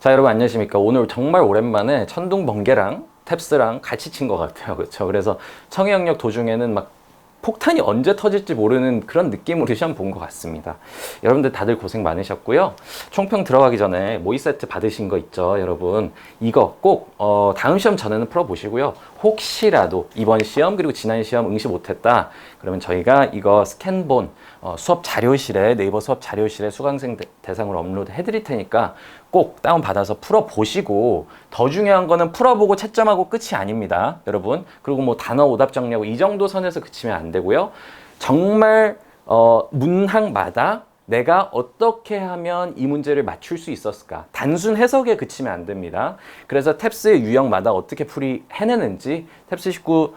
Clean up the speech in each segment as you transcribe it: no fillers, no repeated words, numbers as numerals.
자, 여러분 안녕하십니까. 오늘 정말 오랜만에 천둥 번개랑 탭스랑 같이 친 것 같아요. 그렇죠? 그래서 청해영역 도중에는 막 폭탄이 언제 터질지 모르는 그런 느낌으로 시험 본 것 같습니다. 여러분들 다들 고생 많으셨고요. 총평 들어가기 전에 모의 세트 받으신 거 있죠, 여러분. 이거 꼭 다음 시험 전에는 풀어보시고요. 혹시라도 이번 시험 그리고 지난 시험 응시 못했다 그러면 저희가 이거 스캔본 수업 자료실에, 네이버 수업 자료실에 수강생 대상으로 업로드 해드릴 테니까 꼭 다운받아서 풀어보시고, 더 중요한 거는 풀어보고 채점하고 끝이 아닙니다, 여러분. 그리고 뭐 단어 오답 정리하고 이 정도 선에서 그치면 안 되고요. 정말 문항마다 내가 어떻게 하면 이 문제를 맞출 수 있었을까? 단순 해석에 그치면 안 됩니다. 그래서 탭스의 유형마다 어떻게 해내는지 탭스 19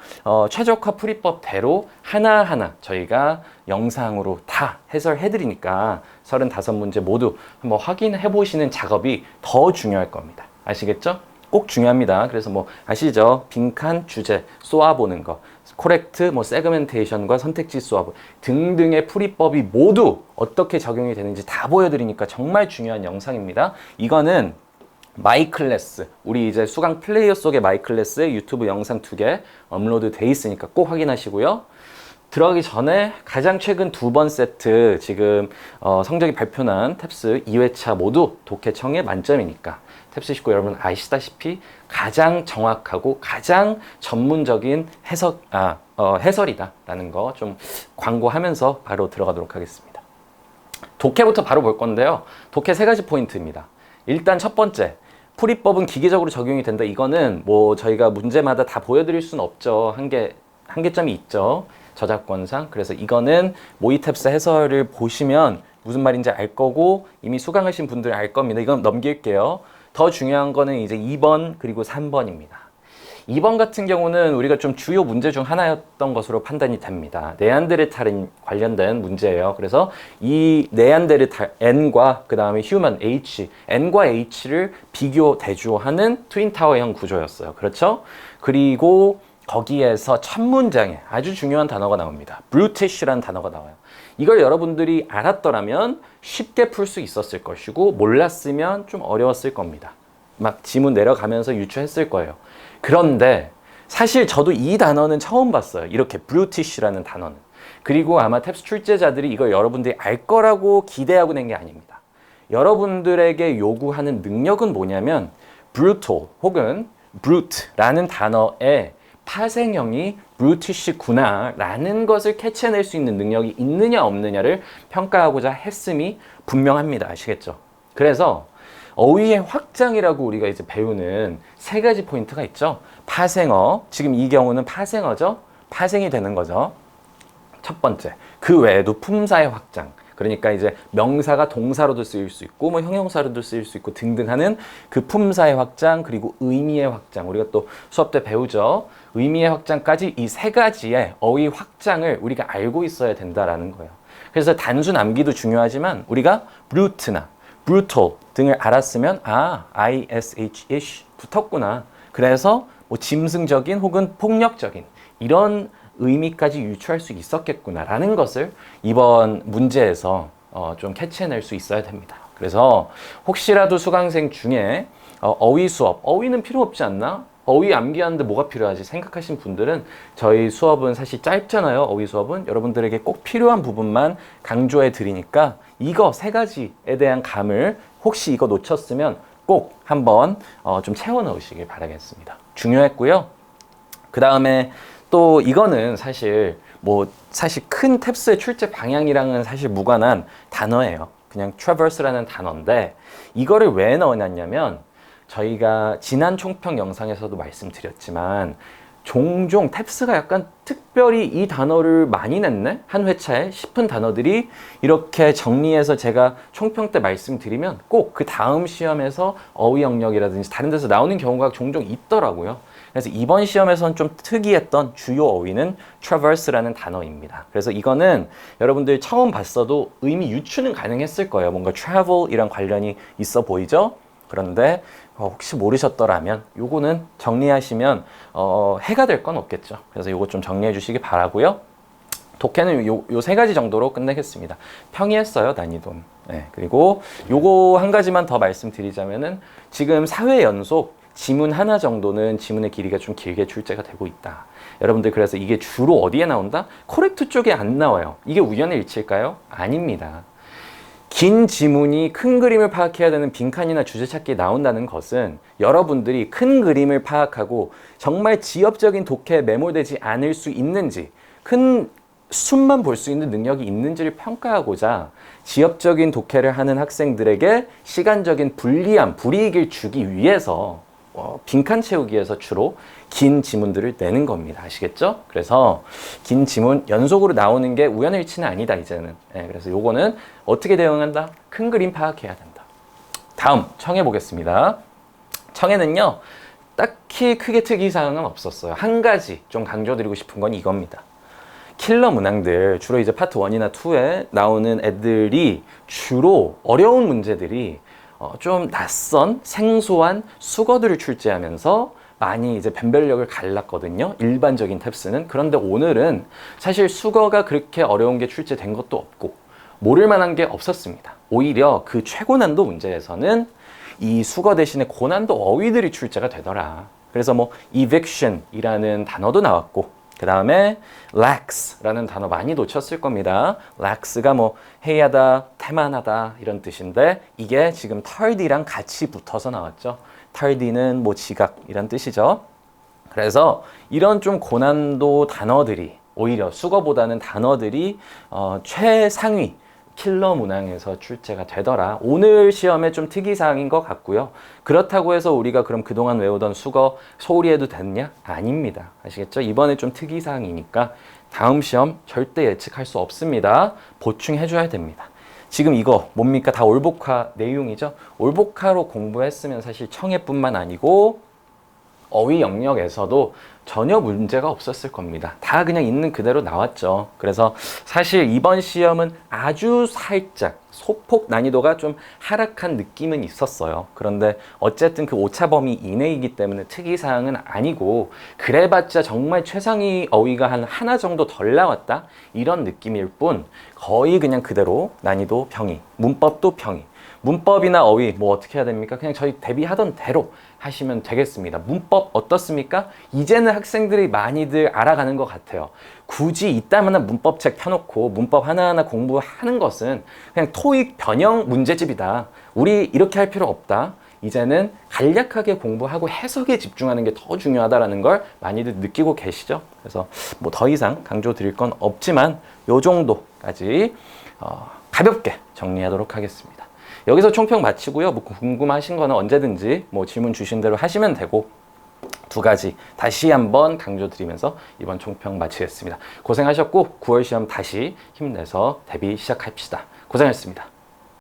최적화 풀이법대로 하나하나 저희가 영상으로 다 해설해 드리니까 35문제 모두 한번 확인해 보시는 작업이 더 중요할 겁니다. 아시겠죠? 꼭 중요합니다. 그래서 뭐 아시죠? 빈칸 주제 쏘아보는 거, 코렉트, 뭐 세그멘테이션과 선택지 쏘아보 등등의 풀이법이 모두 어떻게 적용이 되는지 다 보여드리니까 정말 중요한 영상입니다. 이거는 마이 클래스, 우리 이제 수강 플레이어 속의 마이 클래스에 유튜브 영상 2개 업로드 돼 있으니까 꼭 확인하시고요. 들어가기 전에 가장 최근 2번 세트 지금 성적이 발표난 탭스 2회차 모두 독해청에 만점이니까 탭스 19 여러분 아시다시피 가장 정확하고 가장 전문적인 해설이다라는 거 좀 광고하면서 바로 들어가도록 하겠습니다. 독해부터 바로 볼 건데요. 독해 3가지 포인트입니다. 일단 첫 번째, 풀이법은 기계적으로 적용이 된다. 이거는 뭐 저희가 문제마다 다 보여드릴 수는 없죠. 한계점이 있죠, 저작권상. 그래서 이거는 모의 탭스 해설을 보시면 무슨 말인지 알 거고 이미 수강하신 분들은 알 겁니다. 이건 넘길게요. 더 중요한 거는 이제 2번 그리고 3번입니다. 2번 같은 경우는 우리가 좀 주요 문제 중 하나였던 것으로 판단이 됩니다. 네안데르탈인 관련된 문제예요. 그래서 이 네안데르탈 N과 그 다음에 휴먼 H, N과 H를 비교 대조하는 트윈타워형 구조였어요. 그렇죠? 그리고 거기에서 첫 문장에 아주 중요한 단어가 나옵니다. brutish라는 단어가 나와요. 이걸 여러분들이 알았더라면 쉽게 풀 수 있었을 것이고, 몰랐으면 좀 어려웠을 겁니다. 막 지문 내려가면서 유추했을 거예요. 그런데 사실 저도 이 단어는 처음 봤어요. 이렇게 brutish라는 단어는. 그리고 아마 탭스 출제자들이 이걸 여러분들이 알 거라고 기대하고 낸 게 아닙니다. 여러분들에게 요구하는 능력은 뭐냐면 brutal 혹은 brute라는 단어의 파생형이 brutish구나 라는 것을 캐치해낼 수 있는 능력이 있느냐 없느냐를 평가하고자 했음이 분명합니다. 아시겠죠? 그래서 어휘의 확장이라고 우리가 이제 배우는 3가지 포인트가 있죠. 파생어, 지금 이 경우는 파생어죠. 파생이 되는 거죠. 첫 번째, 그 외에도 품사의 확장. 그러니까 이제 명사가 동사로도 쓰일 수 있고 뭐 형용사로도 쓰일 수 있고 등등 하는 그 품사의 확장, 그리고 의미의 확장. 우리가 또 수업 때 배우죠. 의미의 확장까지 이 3가지의 어휘 확장을 우리가 알고 있어야 된다라는 거예요. 그래서 단순 암기도 중요하지만 우리가 brute나 brutal 등을 알았으면 ish 붙었구나. 그래서 뭐 짐승적인 혹은 폭력적인 이런 의미까지 유추할 수 있었겠구나라는 것을 이번 문제에서 좀 캐치해낼 수 있어야 됩니다. 그래서 혹시라도 수강생 중에 어휘 수업, 어휘는 필요 없지 않나? 어휘 암기하는데 뭐가 필요하지? 생각하신 분들은 저희 수업은 사실 짧잖아요. 어휘 수업은 여러분들에게 꼭 필요한 부분만 강조해 드리니까 이거 3가지에 대한 감을 혹시 이거 놓쳤으면 꼭 한번 좀 채워 넣으시길 바라겠습니다. 중요했고요. 그 다음에 또 이거는 사실 큰 탭스의 출제 방향이랑은 사실 무관한 단어예요. 그냥 traverse라는 단어인데 이거를 왜 넣어놨냐면 저희가 지난 총평 영상에서도 말씀드렸지만 종종 탭스가 약간 특별히 이 단어를 많이 냈네? 한 회차에 싶은 단어들이 이렇게 정리해서 제가 총평 때 말씀드리면 꼭 그 다음 시험에서 어휘 영역이라든지 다른 데서 나오는 경우가 종종 있더라고요. 그래서 이번 시험에서는 좀 특이했던 주요 어휘는 traverse라는 단어입니다. 그래서 이거는 여러분들 처음 봤어도 의미 유추는 가능했을 거예요. 뭔가 travel이랑 관련이 있어 보이죠? 그런데 혹시 모르셨더라면 요거는 정리하시면 해가 될 건 없겠죠. 그래서 요거 좀 정리해 주시기 바라고요. 독해는 요 3가지 정도로 끝내겠습니다. 평이했어요, 난이도는. 네, 그리고 요거 한 가지만 더 말씀드리자면은 지금 4회 연속 지문 하나 정도는 지문의 길이가 좀 길게 출제가 되고 있다. 여러분들 그래서 이게 주로 어디에 나온다? 코렉트 쪽에 안 나와요. 이게 우연의 일치일까요? 아닙니다. 긴 지문이 큰 그림을 파악해야 되는 빈칸이나 주제 찾기에 나온다는 것은 여러분들이 큰 그림을 파악하고 정말 지엽적인 독해에 매몰되지 않을 수 있는지, 큰 숫만 볼 수 있는 능력이 있는지를 평가하고자 지엽적인 독해를 하는 학생들에게 시간적인 불리함, 불이익을 주기 위해서 빈칸 채우기 위해서 주로 긴 지문들을 내는 겁니다. 아시겠죠? 그래서 긴 지문 연속으로 나오는 게 우연일치는 아니다, 이제는. 네, 그래서 요거는 어떻게 대응한다? 큰 그림 파악해야 된다. 다음 청해 보겠습니다. 청해는요, 딱히 크게 특이사항은 없었어요. 한 가지 좀 강조드리고 싶은 건 이겁니다. 킬러 문항들, 주로 이제 파트 1이나 2에 나오는 애들이 주로 어려운 문제들이 좀 낯선 생소한 수거들을 출제하면서 많이 이제 변별력을 갈랐거든요. 일반적인 탭스는. 그런데 오늘은 사실 수거가 그렇게 어려운 게 출제된 것도 없고 모를 만한 게 없었습니다. 오히려 그 최고난도 문제에서는 이 수거 대신에 고난도 어휘들이 출제가 되더라. 그래서 뭐 eviction이라는 단어도 나왔고, 그 다음에 lax라는 단어 많이 놓쳤을 겁니다. lax가 뭐 해이하다, 태만하다 이런 뜻인데 이게 지금 tardy랑 같이 붙어서 나왔죠. tardy는 뭐 지각 이런 뜻이죠. 그래서 이런 좀 고난도 단어들이 오히려 수거보다는 단어들이 최상위 킬러 문항에서 출제가 되더라. 오늘 시험에 좀 특이사항인 것 같고요. 그렇다고 해서 우리가 그럼 그동안 외우던 수거 소홀히 해도 됐냐? 아닙니다. 아시겠죠? 이번에 좀 특이사항이니까 다음 시험 절대 예측할 수 없습니다. 보충해줘야 됩니다. 지금 이거 뭡니까? 다 올복화 내용이죠? 올복화로 공부했으면 사실 청해뿐만 아니고 어휘 영역에서도 전혀 문제가 없었을 겁니다. 다 그냥 있는 그대로 나왔죠. 그래서 사실 이번 시험은 아주 살짝 소폭 난이도가 좀 하락한 느낌은 있었어요. 그런데 어쨌든 그 오차 범위 이내이기 때문에 특이사항은 아니고 그래봤자 정말 최상위 어휘가 한 하나 정도 덜 나왔다? 이런 느낌일 뿐 거의 그냥 그대로 난이도 평이, 문법도 평이. 문법이나 어휘 뭐 어떻게 해야 됩니까? 그냥 저희 대비하던 대로 하시면 되겠습니다. 문법 어떻습니까? 이제는 학생들이 많이들 알아가는 것 같아요. 굳이 이따만한 문법책 펴놓고 문법 하나하나 공부하는 것은 그냥 토익 변형 문제집이다. 우리 이렇게 할 필요 없다. 이제는 간략하게 공부하고 해석에 집중하는 게 더 중요하다는 걸 많이들 느끼고 계시죠? 그래서 뭐 더 이상 강조드릴 건 없지만 요 정도까지 가볍게 정리하도록 하겠습니다. 여기서 총평 마치고요. 뭐 궁금하신 거는 언제든지 뭐 질문 주신 대로 하시면 되고 두 가지 다시 한번 강조드리면서 이번 총평 마치겠습니다. 고생하셨고 9월 시험 다시 힘내서 대비 시작합시다. 고생하셨습니다.